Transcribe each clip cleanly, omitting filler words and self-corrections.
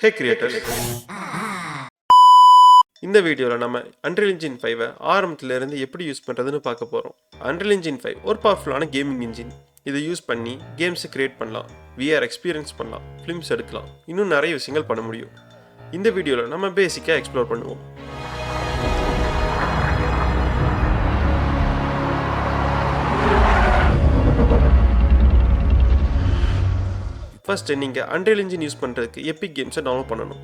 ஹே creators, இந்த வீடியோவில் நம்ம Unreal Engine 5 ஆரம்பத்திலிருந்து எப்படி யூஸ் பண்ணுறதுன்னு பார்க்க போகிறோம். Unreal Engine 5 ஒரு பவர்ஃபுல்லான கேமிங் இன்ஜின். இதை யூஸ் பண்ணி கேம்ஸை கிரியேட் பண்ணலாம், VR எக்ஸ்பீரியன்ஸ் பண்ணலாம், ஃபிலிம்ஸ் எடுக்கலாம், இன்னும் நிறைய விஷயங்கள் பண்ண முடியும். இந்த வீடியோவில் நம்ம பேசிக்காக எக்ஸ்ப்ளோர் பண்ணுவோம். ஃபர்ஸ்ட் நீங்கள் Unreal Engine யூஸ் பண்ணுறதுக்கு எபிக் கேம்ஸை டவுன்லோட் பண்ணணும்.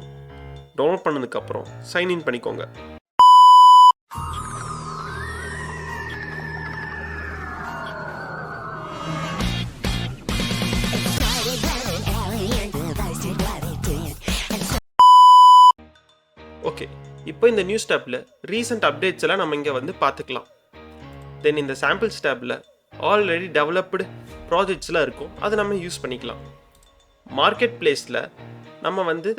டவுன்லோட் பண்ணதுக்கப்புறம் சைன்இன் பண்ணிக்கோங்க. ஓகே, இப்போ இந்த நியூஸ் டேப்பில் ரீசெண்ட் அப்டேட்ஸ் எல்லாம் நம்ம இங்கே வந்து பார்த்துக்கலாம். தென் இந்த சாம்பிள்ஸ் டேப்பில் ஆல்ரெடி டெவலப்டு ப்ராஜெக்ட்ஸ்லாம் இருக்கும், அதை நம்ம யூஸ் பண்ணிக்கலாம். மார்க்கெட் பிளேஸில் நம்ம வந்து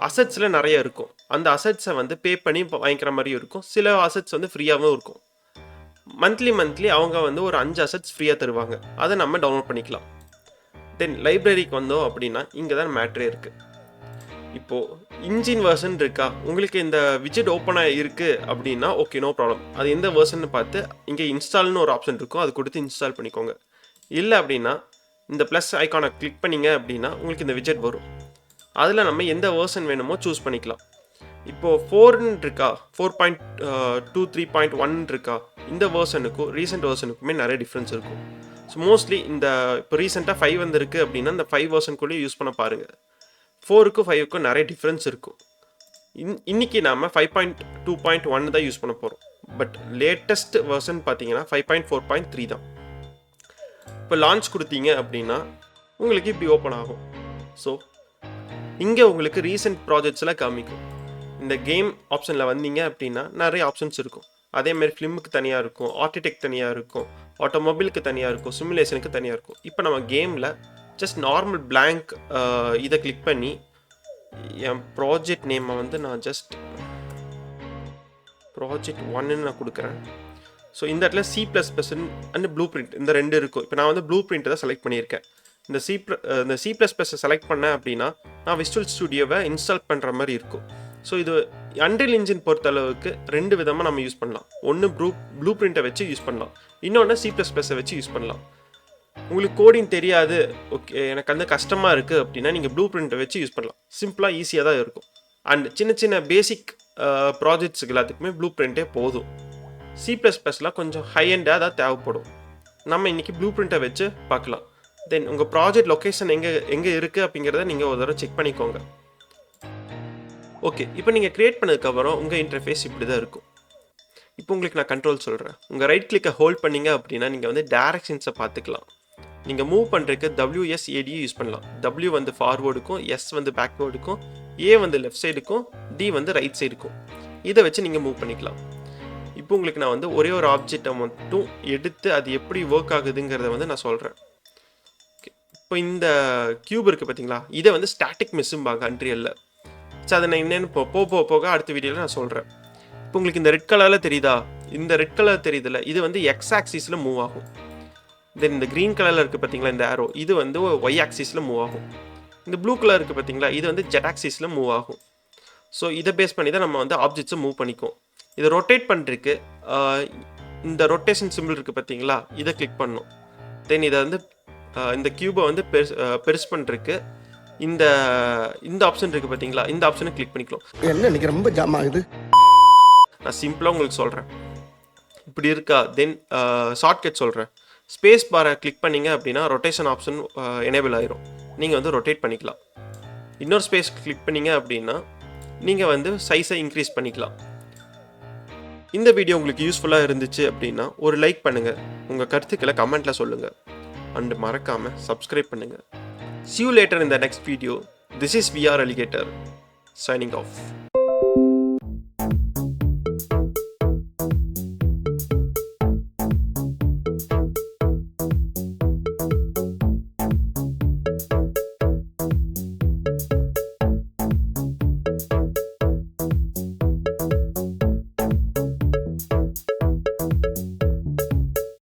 அசட்ஸில் நிறைய இருக்கும். அந்த அசட்ஸை வந்து பே பண்ணி வாங்கிக்கிற மாதிரியும் இருக்கும். சில அசட்ஸ் வந்து ஃப்ரீயாகவும் இருக்கும். மந்த்லி அவங்க வந்து ஒரு 5 அசட்ஸ் ஃப்ரீயாக தருவாங்க, அதை நம்ம டவுன்லோட் பண்ணிக்கலாம். தென் லைப்ரரிக்கு வந்தோம் அப்படின்னா இங்கே தான் மேட்ரே இருக்குது. இப்போது இன்ஜின் வெர்ஷன் இருக்கா, உங்களுக்கு இந்த விஜெட் ஓப்பனாக இருக்குது அப்படின்னா ஓகே, நோ ப்ராப்ளம். அது எந்த வெர்ஷன் பார்த்து இங்கே இன்ஸ்டால்னு ஒரு ஆப்ஷன் இருக்கும், அது கொடுத்து இன்ஸ்டால் பண்ணிக்கோங்க. இல்லை அப்படின்னா இந்த ப்ளஸ் ஐக்கானை கிளிக் பண்ணிங்க அப்படின்னா உங்களுக்கு இந்த விஜெட் வரும். அதில் நம்ம எந்த வேர்ஷன் வேணுமோ சூஸ் பண்ணிக்கலாம். இப்போது 4 இருக்கா, 4.2 3.1 இருக்கா, இந்த வேர்ஷனுக்கும் ரீசெண்ட் வேர்ஷனுக்குமே நிறைய டிஃப்ரென்ஸ் இருக்கும். ஸோ மோஸ்ட்லி இந்த இப்போ ரீசெண்டாக 5 வந்திருக்கு அப்படின்னா இந்த 5 வேர்ஷனுக்குள்ளேயே யூஸ் பண்ண பாருங்கள். 4க்கும் 5க்கும் நிறைய டிஃப்ரென்ஸ் இருக்கும். இன்றைக்கி நாம் 5.2.1 தான் யூஸ் பண்ண போகிறோம். பட் லேட்டஸ்ட் வேர்ஷன் பார்த்தீங்கன்னா 5.4.3 தான். இப்போ லான்ச் கொடுத்தீங்க அப்படின்னா உங்களுக்கு இப்படி ஓப்பன் ஆகும். ஸோ இங்கே உங்களுக்கு ரீசெண்ட் ப்ராஜெக்ட்ஸ்லாம் காமிக்கும். இந்த கேம் ஆப்ஷனில் வந்தீங்க அப்படின்னா நிறைய ஆப்ஷன்ஸ் இருக்கும். அதேமாதிரி ஃபிலிமுக்கு தனியாக இருக்கும், ஆர்கிடெக்ட் தனியாக இருக்கும், ஆட்டோமொபைலுக்கு தனியாக இருக்கும், சிமுலேஷனுக்கு தனியாக இருக்கும். இப்போ நம்ம கேமில் ஜஸ்ட் நார்மல் பிளாங்க் இதை கிளிக் பண்ணி என் ப்ராஜெக்ட் நேமை வந்து நான் ஜஸ்ட் ப்ராஜெக்ட் 1ன்னு நான் கொடுக்குறேன். ஸோ இந்த இடத்துல C++ அண்ட் ப்ளூ பிரிண்ட் இந்த 2 இருக்கும். இப்போ நான் வந்து ப்ளூ பிரிண்ட் தான் செலக்ட் பண்ணியிருக்கேன். இந்த C++ செலக்ட் பண்ணேன் அப்படின்னா நான் விஷுவல் ஸ்டுடியோவை இன்ஸ்டால் பண்ணுற மாதிரி இருக்கும். ஸோ இது Unreal Engine பொறுத்தளவுக்கு 2 விதமாக நம்ம யூஸ் பண்ணலாம். ஒன்று ப்ளூ பிரிண்ட்டை வச்சு யூஸ் பண்ணலாம், இன்னொன்று C++-ஐ வச்சு யூஸ் பண்ணலாம். உங்களுக்கு கோடிங் தெரியாது, ஓகே எனக்கு வந்து கஷ்டமாக இருக்குது அப்படின்னா நீங்கள் ப்ளூ பிரிண்ட்டை வச்சு யூஸ் பண்ணலாம். சிம்பிளாக ஈஸியாக தான் இருக்கும். அண்ட் சின்ன பேசிக் ப்ராஜெக்ட்ஸுக்கு எல்லாத்துக்குமே ப்ளூ பிரிண்ட்டே போதும். C++லாம் கொஞ்சம் ஹை எண்டாக தான் தேவைப்படும். நம்ம இன்றைக்கி ப்ளூ பிரிண்ட்டை வச்சு பார்க்கலாம். தென் உங்கள் ப்ராஜெக்ட் லொக்கேஷன் எங்கே இருக்குது அப்படிங்கிறத நீங்கள் ஒரு தடவை செக் பண்ணிக்கோங்க. ஓகே, இப்போ நீங்கள் க்ரியேட் பண்ணதுக்கப்புறம் உங்கள் இன்டர்ஃபேஸ் இப்படி தான் இருக்கும். இப்போ உங்களுக்கு நான் கண்ட்ரோல் சொல்கிறேன். உங்கள் ரைட் கிளிக்கை ஹோல்ட் பண்ணிங்க அப்படின்னா நீங்கள் வந்து டேரக்ஷன்ஸை பார்த்துக்கலாம். நீங்கள் மூவ் பண்ணுறதுக்கு WSAD யூஸ் பண்ணலாம். W வந்து ஃபார்வேர்டுக்கும், S வந்து பேக்வேர்டுக்கும், A வந்து லெஃப்ட் சைடுக்கும், D வந்து ரைட் சைடுக்கும். இதை வச்சு நீங்கள் மூவ் பண்ணிக்கலாம். இப்போ உங்களுக்கு நான் வந்து ஒரே ஒரு ஆப்ஜெக்டை மட்டும் எடுத்து அது எப்படி ஒர்க் ஆகுதுங்கிறத வந்து நான் சொல்கிறேன். இப்போ இந்த கியூப் இருக்குது பார்த்தீங்களா, இதை வந்து ஸ்டாட்டிக் மெஸ்ஸும்பாங்க அன்ரியலில். ஸோ அதை நான் என்னென்னு போக அடுத்த வீடியோவில் நான் சொல்கிறேன். இப்போ உங்களுக்கு இந்த ரெட் கலரில் தெரியுதா, இந்த ரெட் கலர் தெரியுதுல்ல, இது வந்து X ஆக்சிஸில் மூவ் ஆகும். தென் இந்த க்ரீன் கலரில் இருக்குது பார்த்தீங்களா இந்த ஆரோ, இது வந்து Y ஆக்சிஸில் மூவ் ஆகும். இந்த ப்ளூ கலர் இருக்குது பார்த்தீங்களா, இது வந்து Z ஆக்சிஸில் மூவ் ஆகும். ஸோ இதை பேஸ் பண்ணி தான் நம்ம வந்து ஆப்ஜெக்ட்ஸை மூவ் பண்ணிக்குவோம். இதை ரொட்டேட் பண்ணுறதுக்கு இந்த ரொட்டேஷன் சிம்பிள் இருக்குது பார்த்தீங்களா, இதை கிளிக் பண்ணணும். தென் இதை வந்து இந்த கியூபை வந்து பெருசு பண்ணுறதுக்கு இந்த ஆப்ஷன் இருக்குது பார்த்தீங்களா, இந்த ஆப்ஷனை கிளிக் பண்ணிக்கலாம். என்ன இன்னைக்கு ரொம்ப ஜாம் ஆகுது. நான் சிம்பிளாக உங்களுக்கு சொல்கிறேன், இப்படி இருக்கா. தென் ஷார்ட்கட் சொல்கிறேன். ஸ்பேஸ் பாரை கிளிக் பண்ணிங்க அப்படின்னா ரொட்டேஷன் ஆப்ஷன் எனேபிள் ஆயிரும். நீங்கள் வந்து ரொட்டேட் பண்ணிக்கலாம். இன்னொரு ஸ்பேஸ் கிளிக் பண்ணிங்க அப்படின்னா நீங்கள் வந்து சைஸை இன்க்ரீஸ் பண்ணிக்கலாம். இந்த வீடியோ உங்களுக்கு யூஸ்ஃபுல்லாக இருந்துச்சு அப்படின்னா ஒரு லைக் பண்ணுங்கள், உங்கள் கருத்துக்களை கமெண்ட்டில் சொல்லுங்கள், அண்ட் மறக்காமல் சப்ஸ்கிரைப் பண்ணுங்கள். See you later in the next video. This is VR Alligator signing off.